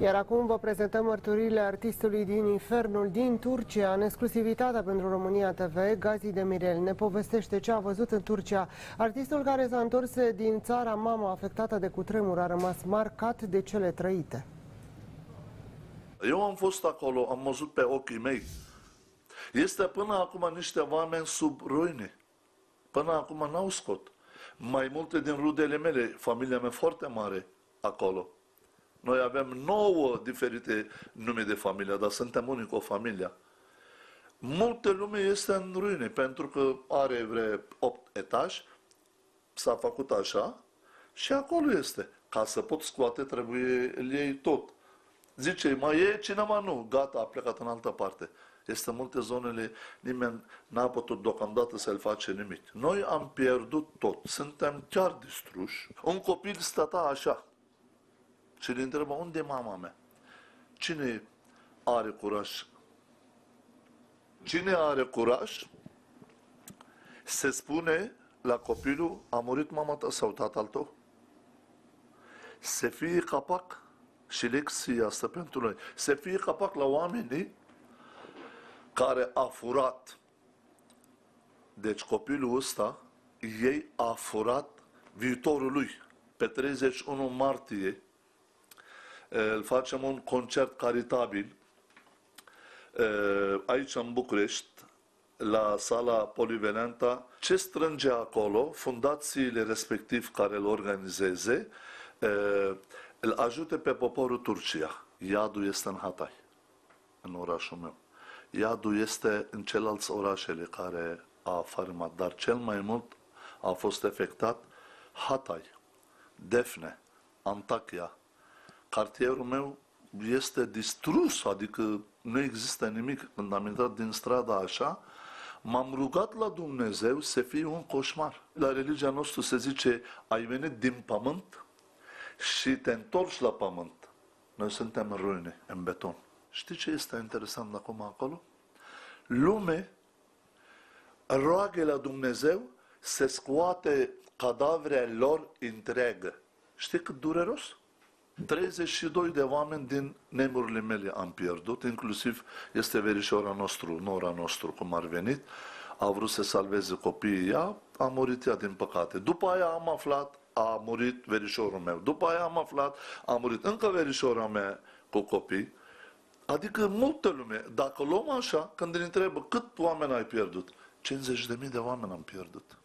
Iar acum vă prezentăm mărturiile artistului din Infernul din Turcia. În exclusivitate pentru România TV, Gazi Demirel ne povestește ce a văzut în Turcia. Artistul care s-a întors din țara mamă afectată de cutremur a rămas marcat de cele trăite. Eu am fost acolo, am văzut pe ochii mei. Este până acum niște oameni sub ruine. Până acum n-au scot. Mai multe din rudele mele, familia mea foarte mare acolo. Noi avem 9 diferite nume de familie, dar suntem unic o familie. Multe lume este în ruine, pentru că are vreo 8 etaje, s-a făcut așa și acolo este. Ca să pot scoate, trebuie îl iei tot. Zice, mai e cineva? Nu, gata, a plecat în altă parte. Este multe zonele, nimeni n-a putut deocamdată să-l face nimic. Noi am pierdut tot, suntem chiar distruși. Un copil stătea așa și îl întrebă, unde e mama mea? Cine are curaj? Cine are curaj? Se spune la copilul, a murit mama ta sau tatăl tău? Să fie capac, și lecția asta pentru noi, să fie capac la oamenii care a furat. Deci copilul ăsta, ei a furat viitorul lui. Pe 31 martie îl facem un concert caritabil aici în București, la sala polivalentă. Ce strânge acolo, fundațiile respectiv care îl organizeze, îl ajute pe poporul Turcia. Iadul este în Hatay, în orașul meu. Iadul este în celelalte orașele care a farmat, dar cel mai mult a fost afectat Hatay, Defne, Antakya. Cartierul meu este distrus, adică nu există nimic. Când am intrat din strada așa, m-am rugat la Dumnezeu să fie un coșmar. La religia noastră se zice, ai venit din pământ și te întorci la pământ. Noi suntem în ruine, în beton. Știi ce este interesant acum acolo? Lume roagă la Dumnezeu să scoate cadavrele lor întreagă. Știi cât dureros? 32 de oameni din nemurile mele am pierdut, inclusiv este verișoara nostru, nora nostru, cum ar venit, a vrut să salveze copiii ea, a murit ea din păcate. După aia am aflat, a murit verișorul meu. După aia am aflat, a murit încă verișoara mea cu copii. Adică multă lume, dacă luăm așa, când îi întrebă cât oameni ai pierdut, 50.000 de oameni am pierdut.